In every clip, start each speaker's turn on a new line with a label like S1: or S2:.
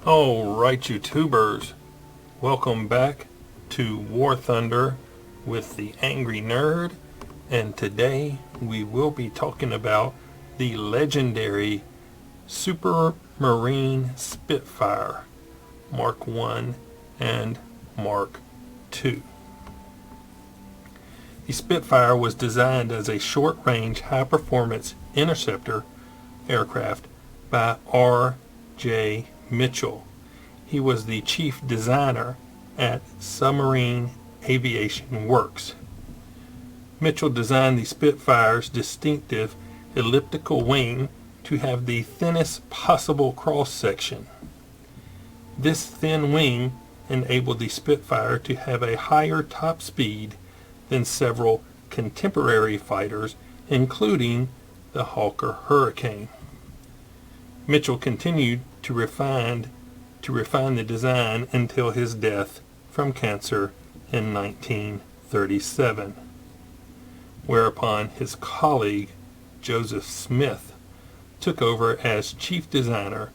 S1: Alright, YouTubers, welcome back to War Thunder with the Angry Nerd, and today we will be talking about the legendary Supermarine Spitfire Mark 1 and Mark 2. The Spitfire was designed as a short-range, high-performance interceptor aircraft by R.J. Mitchell. He was the chief designer at Supermarine Aviation Works. Mitchell designed the Spitfire's distinctive elliptical wing to have the thinnest possible cross-section. This thin wing enabled the Spitfire to have a higher top speed than several contemporary fighters, including the Hawker Hurricane. Mitchell continued to refine the design until his death from cancer in 1937, whereupon his colleague Joseph Smith took over as chief designer,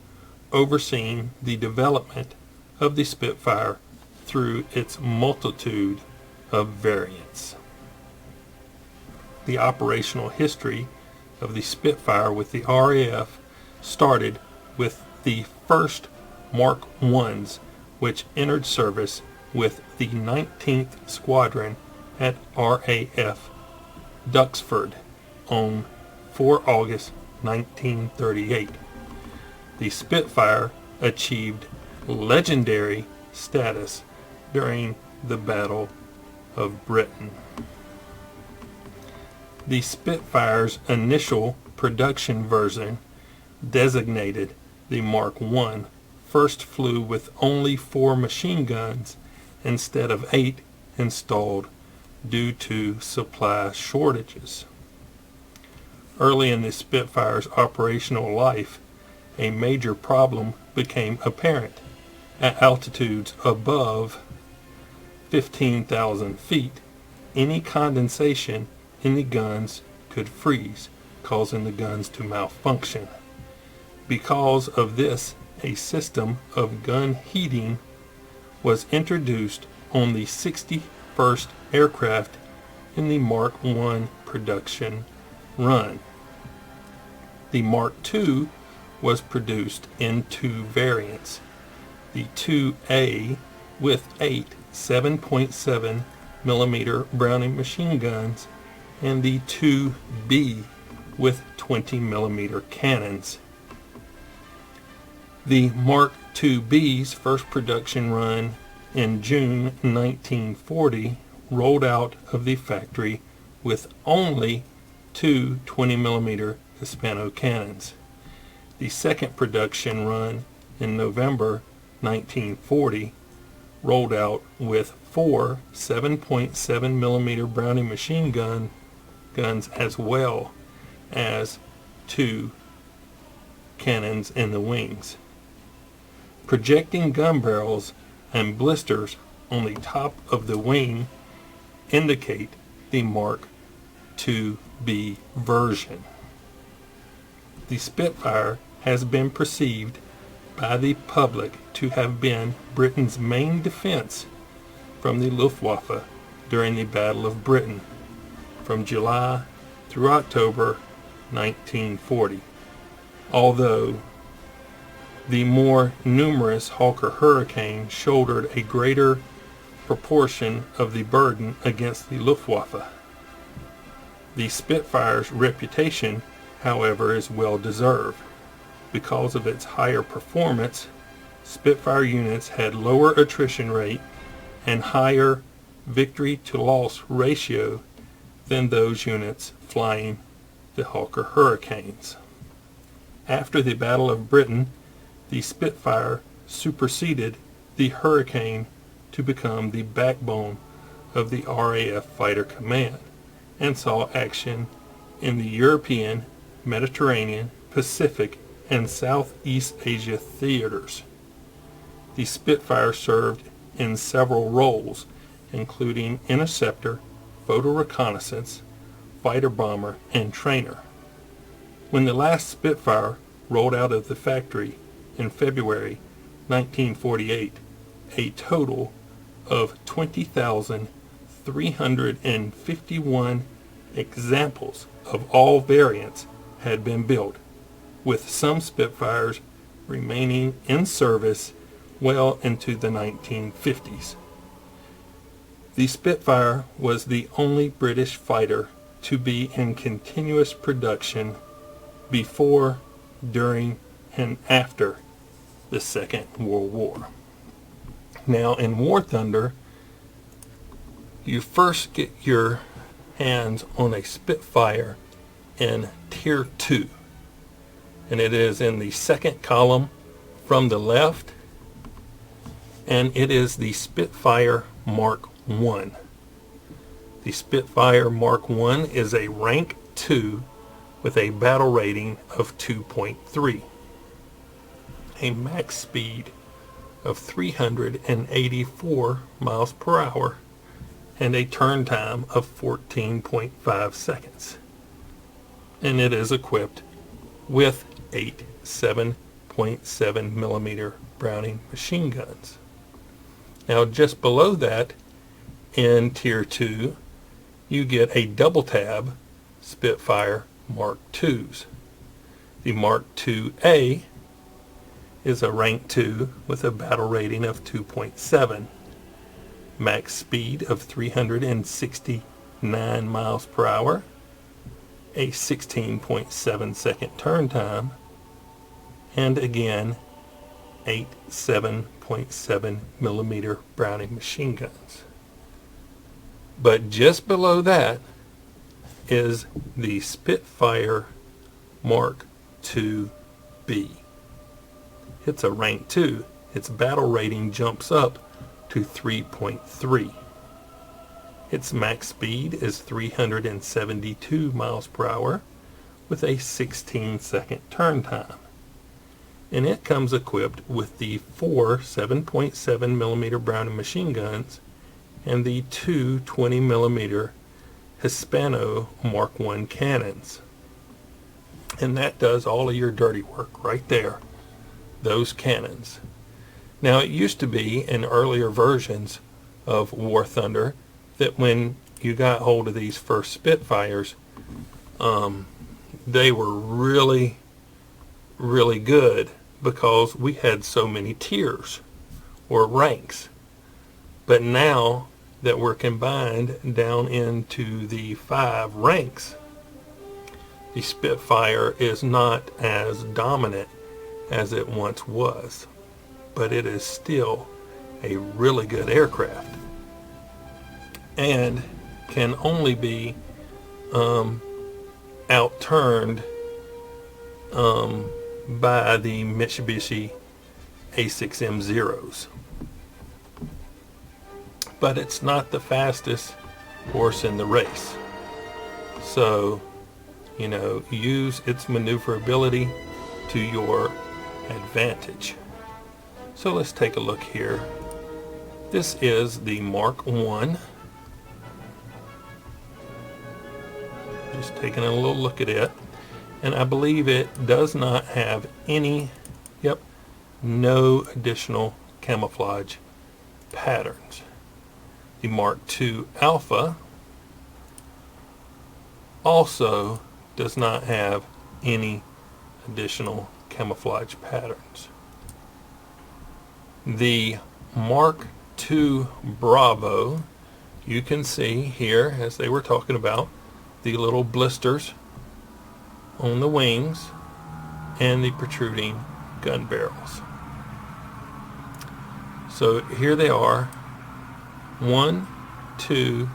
S1: overseeing the development of the Spitfire through its multitude of variants. The operational history of the Spitfire with the RAF started with the first Mark 1s, which entered service with the 19th Squadron at RAF Duxford on 4 August 1938. The Spitfire achieved legendary status during the Battle of Britain. The Spitfire's initial production version, designated the Mark 1, first flew with only 4 machine guns instead of 8 installed due to supply shortages. Early in the Spitfire's operational life, a major problem became apparent. At altitudes above 15,000 feet, any condensation in the guns could freeze, causing the guns to malfunction. Because of this, a system of gun heating was introduced on the 61st aircraft in the Mark I production run. The Mark II was produced in 2 variants: the 2A with 8 7.7 millimeter Browning machine guns and the 2B with 20 millimeter cannons. The Mark IIB's first production run in June 1940 rolled out of the factory with only 2 20 millimeter Hispano cannons. The second production run in November 1940 rolled out with 4 7.7 millimeter Browning machine guns as well as 2 cannons in the wings. Projecting gun barrels and blisters on the top of the wing indicate the Mark IIB version. The Spitfire has been perceived by the public to have been Britain's main defense from the Luftwaffe during the Battle of Britain from July through October 1940. Although the more numerous Hawker Hurricane shouldered a greater proportion of the burden against the Luftwaffe. The Spitfire's reputation, however, is well deserved. Because of its higher performance, Spitfire units had lower attrition rate and higher victory to loss ratio than those units flying the Hawker Hurricanes. After the Battle of Britain, the Spitfire superseded the Hurricane to become the backbone of the RAF Fighter Command and saw action in the European, Mediterranean, Pacific, and Southeast Asia theaters. The Spitfire served in several roles, including interceptor, photo reconnaissance, fighter bomber, and trainer. When the last Spitfire rolled out of the factory in February 1948, a total of 20,351 examples of all variants had been built, with some Spitfires remaining in service well into the 1950s. The Spitfire was the only British fighter to be in continuous production before, during, and after the Second World War. Now, in War Thunder, you first get your hands on a Spitfire in Tier 2, and it is in the second column from the left, and it is the Spitfire Mark I. The Spitfire Mark I is a Rank 2 with a battle rating of 2.3, a max speed of 384 miles per hour, and a turn time of 14.5 seconds. And it is equipped with 8 7.7 millimeter Browning machine guns. Now, just below that, in Tier 2, you get a double tab Spitfire Mark IIs. The Mark IIA is a Rank 2 with a battle rating of 2.7, max speed of 369 miles per hour, a 16.7 second turn time, and again 8 7.7 millimeter Browning machine guns. But just below that is the Spitfire Mark IIB. It's a Rank 2. Its battle rating jumps up to 3.3. Its max speed is 372 miles per hour with a 16-second turn time. And it comes equipped with the 4 7.7 millimeter Browning machine guns and the 2 20 millimeter Hispano Mark I cannons. And that does all of your dirty work right there, those cannons. Now, it used to be in earlier versions of War Thunder that when you got hold of these first Spitfires, they were really, really good because we had so many tiers or ranks. But now that we're combined down into the 5 ranks, the Spitfire is not as dominant as it once was, but it is still a really good aircraft and can only be outturned by the Mitsubishi A6M0s. But it's not the fastest horse in the race. So, use its maneuverability to your advantage. So let's take a look here. This is the Mark I. Just taking a little look at it. And I believe it does not have any, no additional camouflage patterns. The Mark II Alpha also does not have any additional camouflage patterns. The Mark II Bravo, you can see here, as they were talking about, the little blisters on the wings and the protruding gun barrels. So here they are. 1, 2,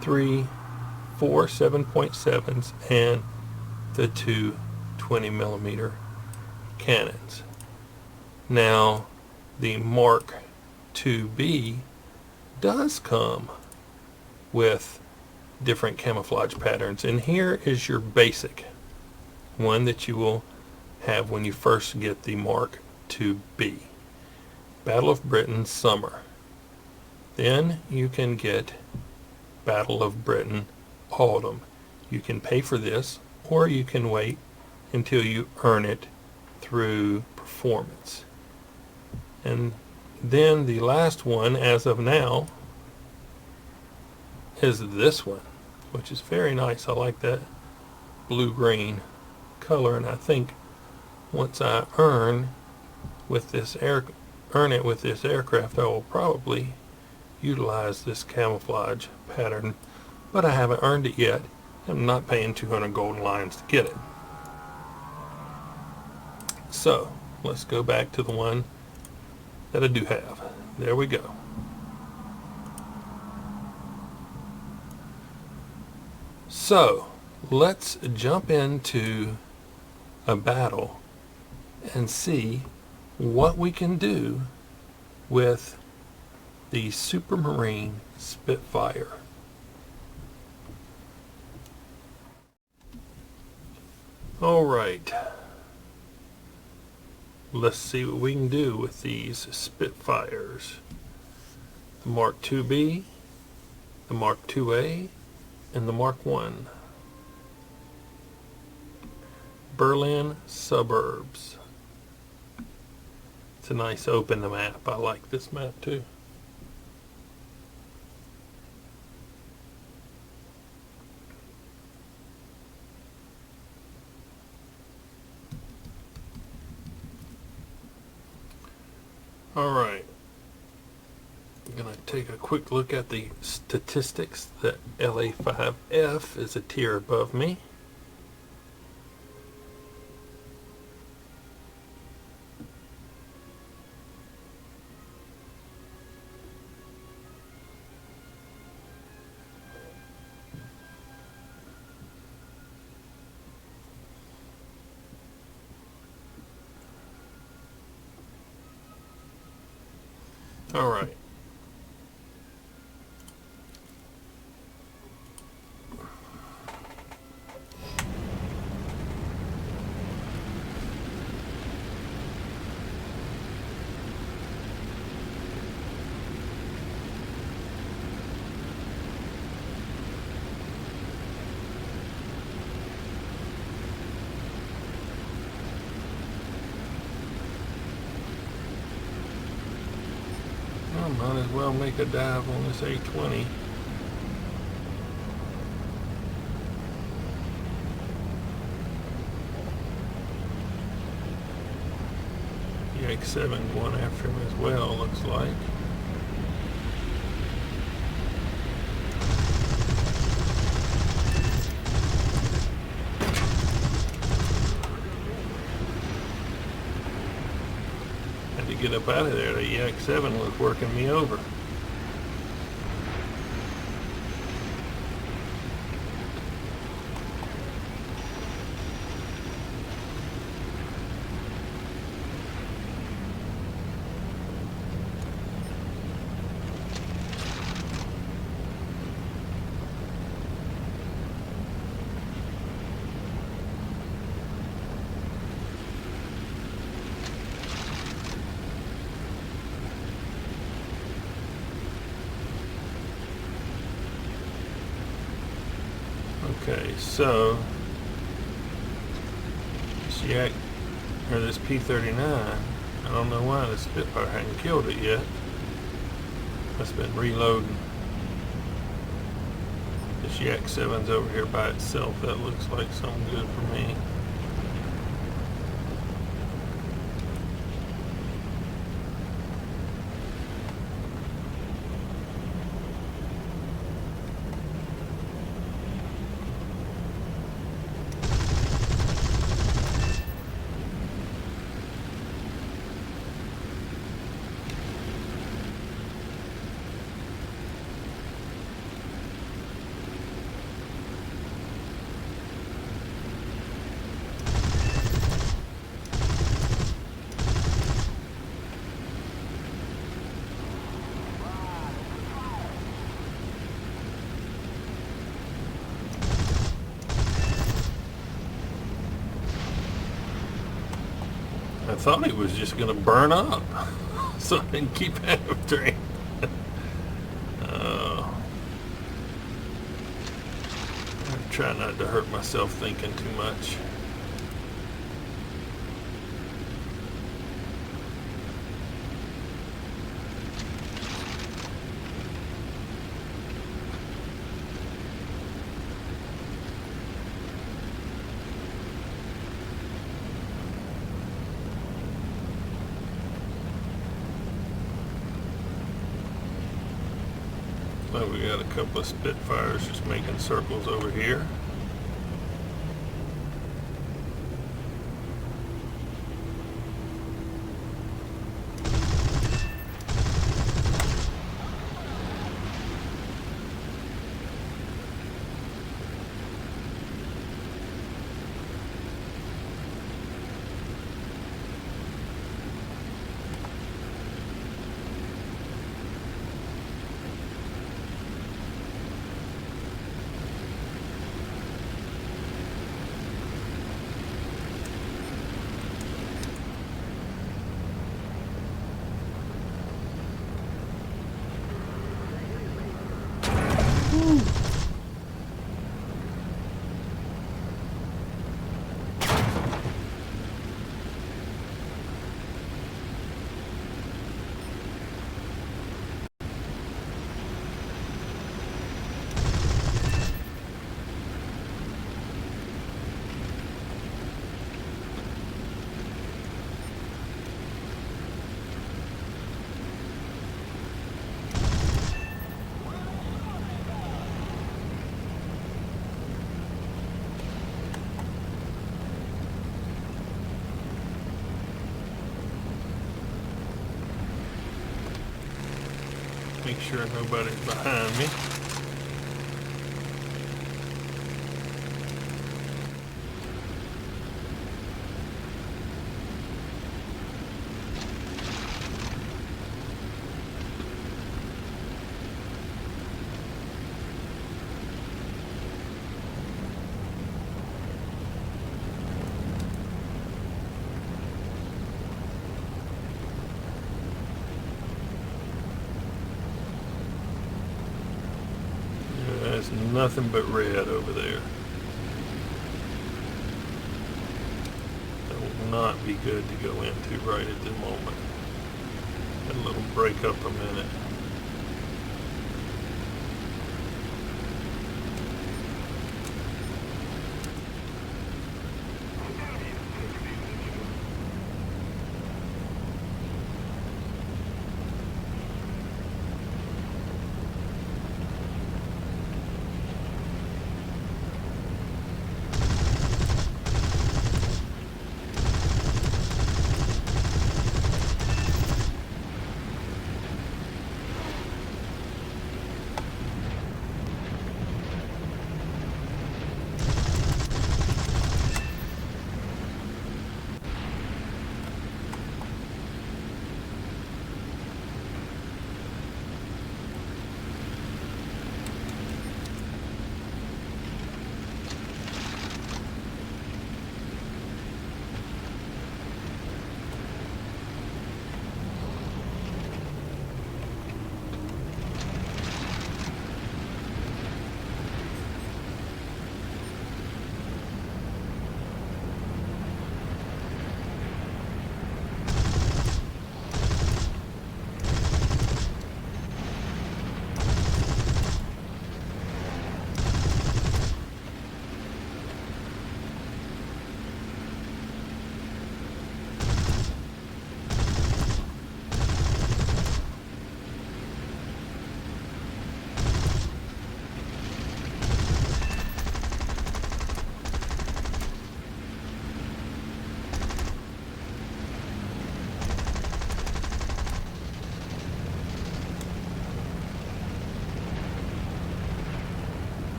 S1: 3, 4 7.7s and the 2 20 millimeter cannons. Now the Mark IIB does come with different camouflage patterns, and here is your basic one that you will have when you first get the Mark IIB. Battle of Britain Summer. Then you can get Battle of Britain Autumn. You can pay for this, or you can wait until you earn it through performance. And then the last one, as of now, is this one, which is very nice. I like that blue-green color, and I think once I earn it with this aircraft, I will probably utilize this camouflage pattern, but I haven't earned it yet. I'm not paying 200 golden lions to get it. So let's go back to the one that I do have. There we go. So let's jump into a battle and see what we can do with the Supermarine Spitfire. Alright, let's see what we can do with these Spitfires. The Mark 2B, the Mark 2A, and the Mark 1. Berlin suburbs. It's a nice open map. I like this map too. Alright, I'm going to take a quick look at the statistics. The LA-5F is a tier above me. All right. I might as well make a dive on this A-20. The X-7 going after him as well, looks like. To get up out of there, the X-7 was working me over. Okay, so this P-39, I don't know why the Spitfire hadn't killed it yet. Must have been reloading. This Yak 7's over here by itself. That looks like something good for me. I thought he was just going to burn up, so I didn't keep after him. I try not to hurt myself thinking too much. So we got a couple of Spitfires just making circles over here. Make sure nobody's behind me. There's nothing but red over there. That will not be good to go into right at the moment. Got a little break up a minute.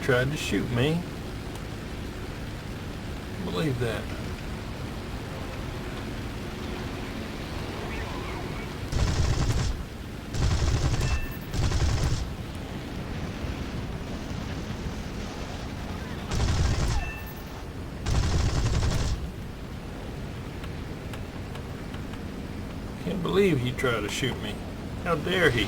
S1: Tried to shoot me. Believe that. Can't believe he tried to shoot me. How dare he?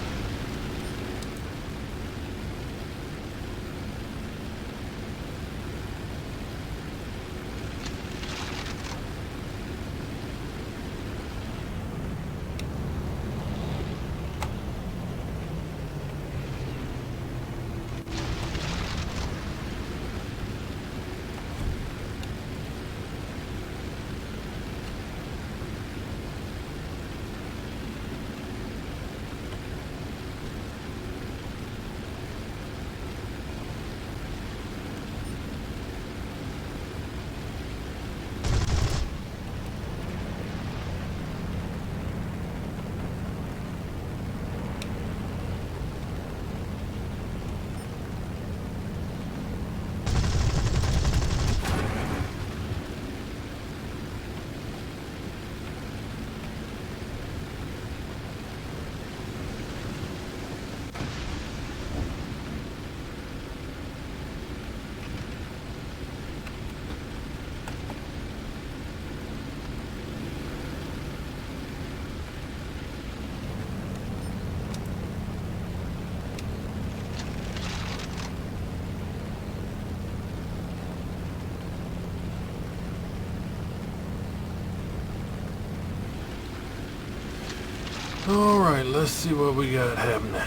S1: Alright, let's see what we got happening.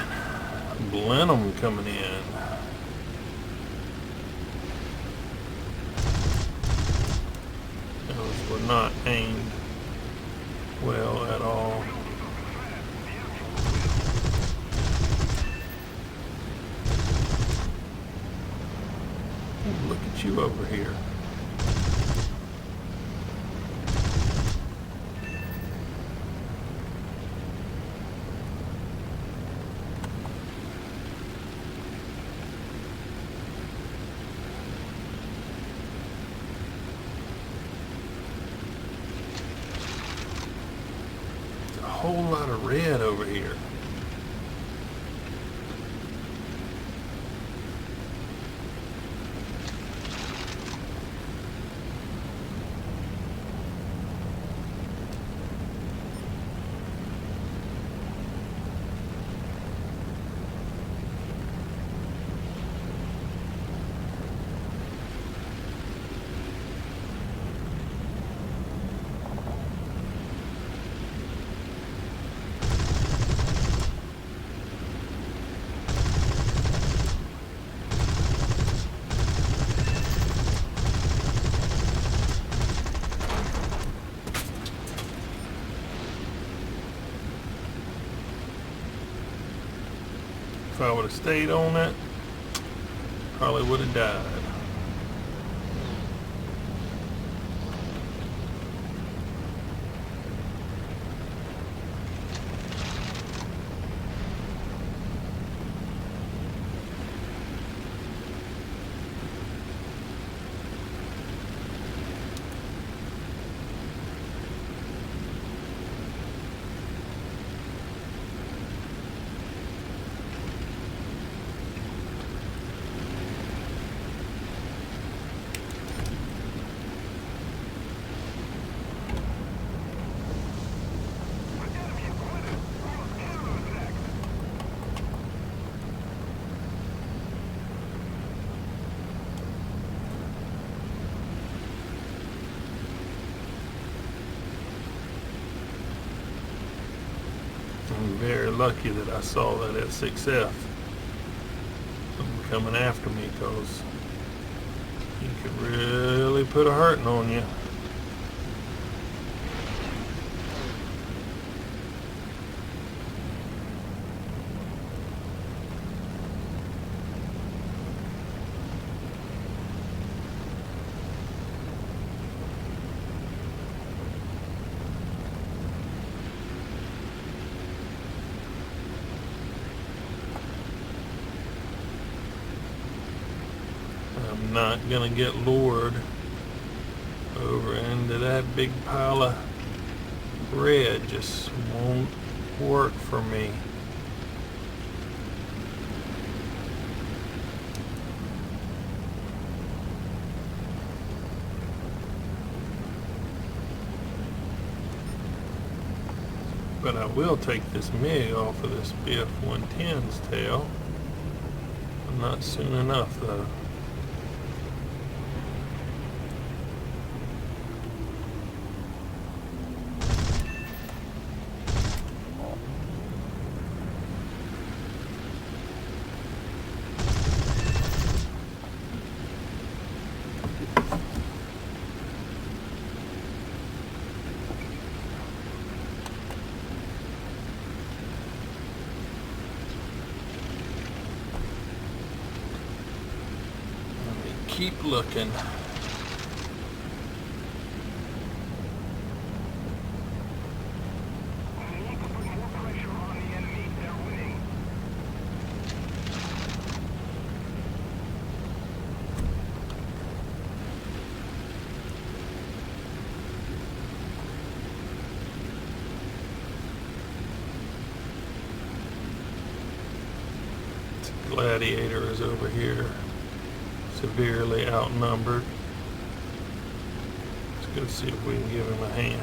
S1: Blenheim coming in. Those were not aimed well at all. Ooh, look at you over here. Whole lot of red over here. If I would have stayed on it, probably would have died. I'm very lucky that I saw that at 6F coming after me, because he could really put a hurting on you. I'm not gonna get lured over into that big pile of red. Just won't work for me. But I will take this MiG off of this BF-110's tail. Not soon enough though. Keep looking. Gladiator is over here, severely outnumbered. Let's go see if we can give him a hand.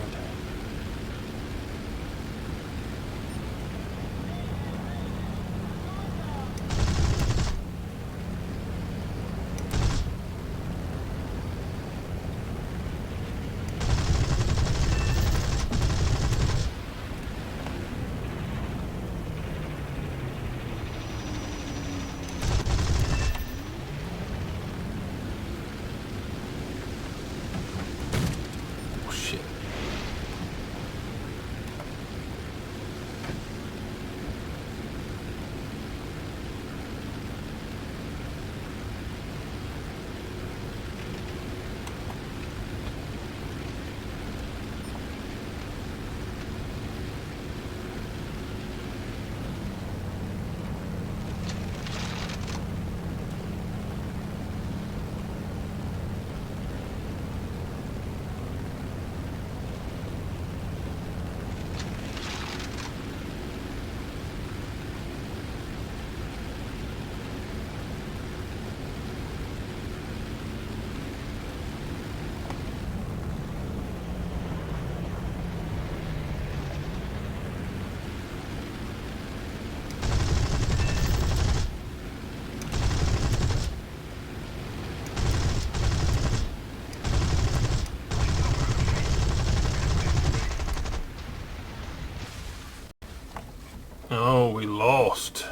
S1: Oh, we lost.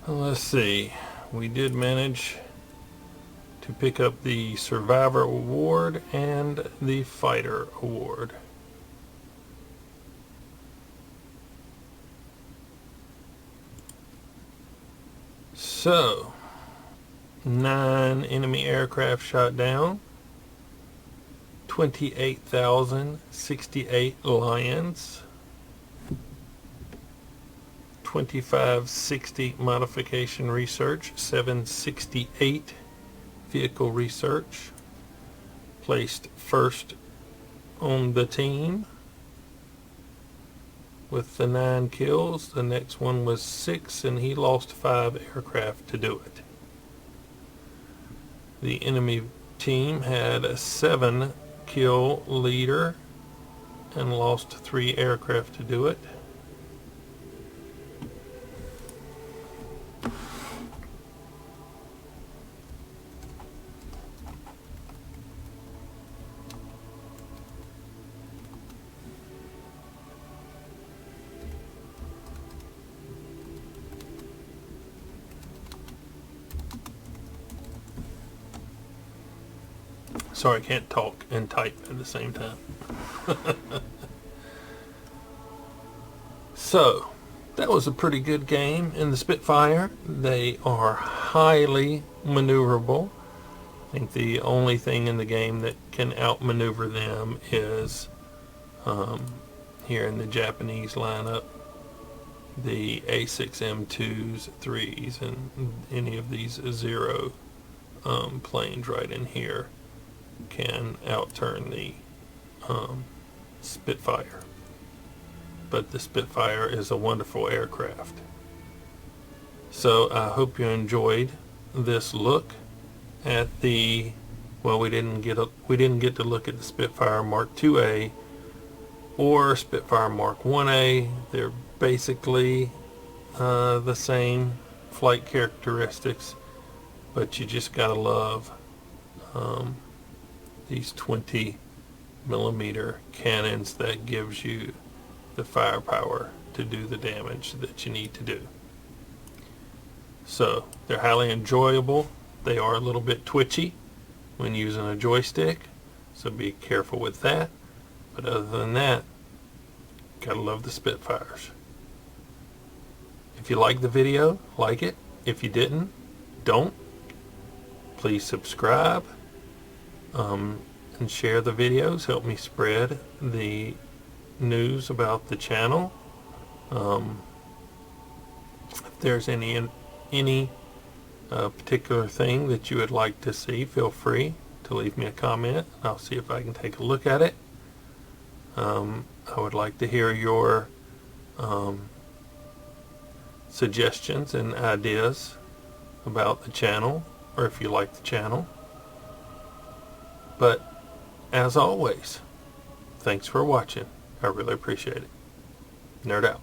S1: Let's see. We did manage to pick up the Survivor Award and the Fighter Award. So, 9 enemy aircraft shot down, 28,068 Lions, 2560 modification research, 768 vehicle research, placed first on the team with the 9 kills. The next one was 6 and he lost 5 aircraft to do it. The enemy team had a 7 kill leader and lost 3 aircraft to do it. Sorry, I can't talk and type at the same time. So, that was a pretty good game in the Spitfire. They are highly maneuverable. I think the only thing in the game that can outmaneuver them is here in the Japanese lineup, the A6M2s, 3s, and any of these Zero planes right in here can outturn the Spitfire. But the Spitfire is a wonderful aircraft. So I hope you enjoyed this look at the, well, we didn't get to look at the Spitfire Mark IIA or Spitfire Mark IA. They're basically the same flight characteristics, but you just gotta love these 20 millimeter cannons that gives you the firepower to do the damage that you need to do. So they're highly enjoyable. They are a little bit twitchy when using a joystick, so be careful with that. But other than that, gotta love the Spitfires. If you like the video, like it. If you didn't, don't. Please subscribe and share the videos. Help me spread the news about the channel. If there's any particular thing that you would like to see, feel free to leave me a comment. I'll see if I can take a look at it. I would like to hear your suggestions and ideas about the channel, or if you like the channel. But as always, thanks for watching. I really appreciate it. Nerd out.